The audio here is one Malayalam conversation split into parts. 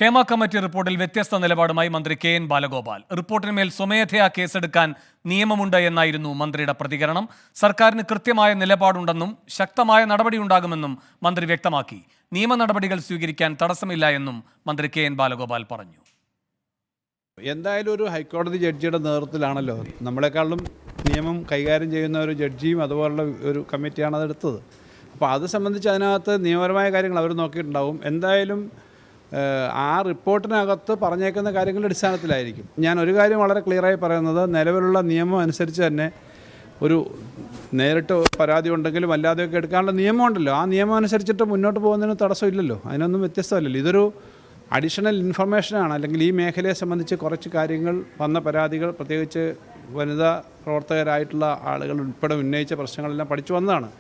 ഹേമ കമ്മിറ്റി റിപ്പോർട്ടിൽ വ്യത്യസ്ത നിലപാടുമായി മന്ത്രി കെ.എൻ. ബാലഗോപാൽ. റിപ്പോർട്ടിന്മേൽ സ്വമേധയാ കേസെടുക്കാൻ നിയമമുണ്ട് എന്നായിരുന്നു മന്ത്രിയുടെ പ്രതികരണം. സർക്കാരിന് കൃത്യമായ നിലപാടുണ്ടെന്നും ശക്തമായ നടപടിയുണ്ടാകുമെന്നും മന്ത്രി വ്യക്തമാക്കി. നിയമ നടപടികൾ സ്വീകരിക്കാൻ തടസ്സമില്ല എന്നും മന്ത്രി കെ.എൻ. ബാലഗോപാൽ പറഞ്ഞു. എന്തായാലും ഒരു ഹൈക്കോടതി ജഡ്ജിയുടെ നേതൃത്വത്തിലാണല്ലോ, നമ്മളെക്കാളും നിയമം കൈകാര്യം ചെയ്യുന്ന ഒരു ജഡ്ജിയും അതുപോലുള്ള ഒരു കമ്മിറ്റിയാണ് അതെടുത്തത്. അപ്പോൾ അത് സംബന്ധിച്ച് അതിനകത്ത് നിയമപരമായ കാര്യങ്ങൾ അവർ നോക്കിയിട്ടുണ്ടാവും. എന്തായാലും ആ റിപ്പോർട്ടിനകത്ത് പറഞ്ഞേക്കുന്ന കാര്യങ്ങളുടെ അടിസ്ഥാനത്തിലായിരിക്കും. ഞാൻ ഒരു കാര്യം വളരെ ക്ലിയറായി പറയുന്നത്, നിലവിലുള്ള നിയമം അനുസരിച്ച് തന്നെ ഒരു നേരിട്ട് പരാതി ഉണ്ടെങ്കിലും അല്ലാതെയൊക്കെ എടുക്കാനുള്ള നിയമമുണ്ടല്ലോ, ആ നിയമം അനുസരിച്ചിട്ട് മുന്നോട്ട് പോകുന്നതിന് തടസ്സമില്ലല്ലോ, അതിനൊന്നും വ്യത്യസ്തമല്ലല്ലോ. ഇതൊരു അഡീഷണൽ ഇൻഫർമേഷനാണ്. അല്ലെങ്കിൽ ഈ മേഖലയെ സംബന്ധിച്ച് കുറച്ച് കാര്യങ്ങൾ വന്ന പരാതികൾ, പ്രത്യേകിച്ച് വനിതാ പ്രവർത്തകരായിട്ടുള്ള ആളുകൾ ഉൾപ്പെടെ ഉന്നയിച്ച പ്രശ്നങ്ങളെല്ലാം പഠിച്ചു വന്നതാണ്.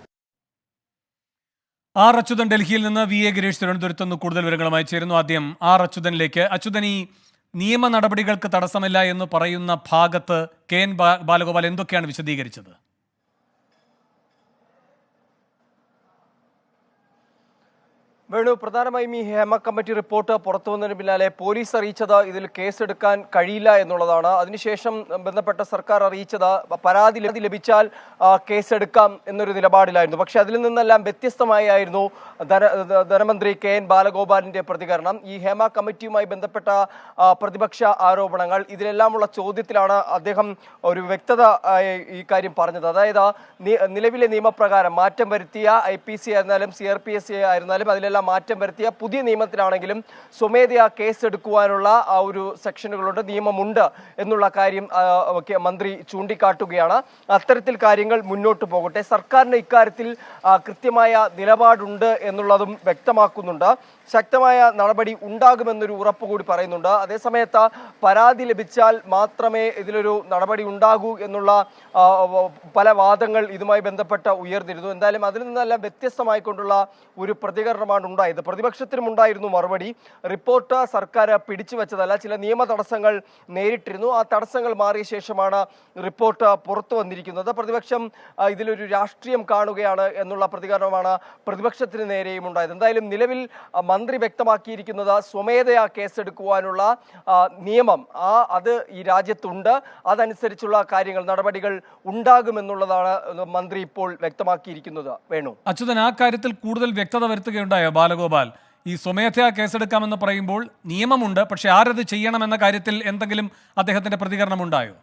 ആർ അച്യുതൻ ഡൽഹിയിൽ നിന്ന് വി.എ. ഗിരീഷ് തിരുവനന്തപുരത്ത് നിന്ന് കൂടുതൽ വിവരങ്ങളുമായി ചേരുന്നു. ആദ്യം ആർ അച്യുതനിലേക്ക്. അച്യുതൻ, ഈ നിയമ നടപടികൾക്ക് തടസ്സമില്ല എന്ന് പറയുന്ന ഭാഗത്ത് കെ.എൻ. ബാലഗോപാൽ എന്തൊക്കെയാണ് വിശദീകരിച്ചത്? വേണു, പ്രധാനമായും ഈ ഹേമ കമ്മിറ്റി റിപ്പോർട്ട് പുറത്തു വന്നതിന് പിന്നാലെ പോലീസ് അറിയിച്ചത് ഇതിൽ കേസെടുക്കാൻ കഴിയില്ല എന്നുള്ളതാണ്. അതിനുശേഷം ബന്ധപ്പെട്ട സർക്കാർ അറിയിച്ചത് പരാതി ലഭിച്ചാൽ കേസെടുക്കാം എന്നൊരു നിലപാടിലായിരുന്നു. പക്ഷെ അതിൽ നിന്നെല്ലാം വ്യത്യസ്തമായിരുന്നു ധനമന്ത്രി കെ.എൻ. ബാലഗോപാലിന്റെ പ്രതികരണം. ഈ ഹേമ കമ്മിറ്റിയുമായി ബന്ധപ്പെട്ട പ്രതിപക്ഷ ആരോപണങ്ങൾ, ഇതിലെല്ലാമുള്ള ചോദ്യത്തിലാണ് അദ്ദേഹം ഒരു വ്യക്തത ഈ കാര്യം പറഞ്ഞത്. അതായത് നിലവിലെ നിയമപ്രകാരം മാറ്റം വരുത്തിയ IPC ആയിരുന്നാലും CRPC ആയിരുന്നാലും അതിലെല്ലാം മാറ്റം വരുത്തിയ പുതിയ നിയമത്തിലാണെങ്കിലും സ്വമേധയാ കേസെടുക്കുവാനുള്ള ആ ഒരു സെക്ഷനുകളുണ്ട്, നിയമമുണ്ട് എന്നുള്ള കാര്യം മന്ത്രി ചൂണ്ടിക്കാട്ടുകയാണ്. അത്തരത്തിൽ കാര്യങ്ങൾ മുന്നോട്ട് പോകട്ടെ, സർക്കാരിന് ഇക്കാര്യത്തിൽ കൃത്യമായ നിലപാടുണ്ട് എന്നുള്ളതും വ്യക്തമാക്കുന്നുണ്ട്. ശക്തമായ നടപടി ഉണ്ടാകുമെന്നൊരു ഉറപ്പ് കൂടി പറയുന്നുണ്ട്. അതേസമയത്ത് പരാതി ലഭിച്ചാൽ മാത്രമേ ഇതിലൊരു നടപടി ഉണ്ടാകൂ എന്നുള്ള പല വാദങ്ങൾ ഇതുമായി ബന്ധപ്പെട്ട് ഉയർന്നിരുന്നു. എന്തായാലും അതിൽ നിന്നെല്ലാം വ്യത്യസ്തമായിക്കൊണ്ടുള്ള ഒരു പ്രതികരണമാണ് ഉണ്ടായത്. പ്രതിപക്ഷത്തിനും ഉണ്ടായിരുന്നു മറുപടി. റിപ്പോർട്ട് സർക്കാർ പിടിച്ചു വെച്ചതല്ല, ചില നിയമ തടസ്സങ്ങൾ നേരിട്ടിരുന്നു. ആ തടസ്സങ്ങൾ മാറിയ ശേഷമാണ് റിപ്പോർട്ട് പുറത്തു വന്നിരിക്കുന്നത്. പ്രതിപക്ഷം ഇതിലൊരു രാഷ്ട്രീയം കാണുകയാണ് എന്നുള്ള പ്രതികരണമാണ് പ്രതിപക്ഷത്തിന് നേരെയും ഉണ്ടായത്. എന്തായാലും നിലവിൽ മന്ത്രി വ്യക്തമാക്കിയിരിക്കുന്നത് സ്വമേധയാ കേസെടുക്കുവാനുള്ള നിയമം അത് ഈ രാജ്യത്തുണ്ട്, അതനുസരിച്ചുള്ള കാര്യങ്ങൾ, നടപടികൾ ഉണ്ടാകുമെന്നുള്ളതാണ് മന്ത്രി ഇപ്പോൾ വ്യക്തമാക്കിയിരിക്കുന്നത്. വേണു, അച്യുതൻ, ആ കാര്യത്തിൽ കൂടുതൽ വ്യക്തത വരുത്തുകയുണ്ടായോ ബാലഗോപാൽ? ഈ സ്വമേധയാ കേസെടുക്കാമെന്ന് പറയുമ്പോൾ നിയമമുണ്ട്, പക്ഷെ ആരത് ചെയ്യണമെന്ന കാര്യത്തിൽ എന്തെങ്കിലും അദ്ദേഹത്തിന്റെ പ്രതികരണം ഉണ്ടായോ?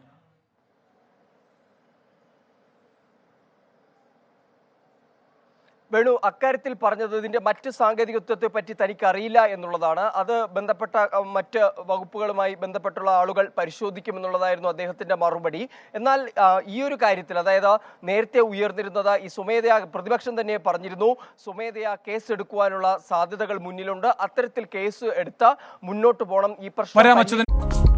വേണു, അക്കാര്യത്തിൽ പറഞ്ഞത് ഇതിന്റെ മറ്റ് സാങ്കേതികത്വത്തെ പറ്റി തനിക്ക് അറിയില്ല എന്നുള്ളതാണ്. അത് ബന്ധപ്പെട്ട മറ്റ് വകുപ്പുകളുമായി ബന്ധപ്പെട്ടുള്ള ആളുകൾ പരിശോധിക്കുമെന്നുള്ളതായിരുന്നു അദ്ദേഹത്തിന്റെ മറുപടി. എന്നാൽ ഈ ഒരു കാര്യത്തിൽ, അതായത് നേരത്തെ ഉയർന്നിരുന്നത് ഈ സ്വമേധയാ, പ്രതിപക്ഷം തന്നെ പറഞ്ഞിരുന്നു സ്വമേധയാ കേസ് എടുക്കുവാനുള്ള സാധ്യതകൾ മുന്നിലുണ്ട്, അത്തരത്തിൽ കേസ് എടുത്ത് മുന്നോട്ട് പോകണം, ഈ പ്രശ്നം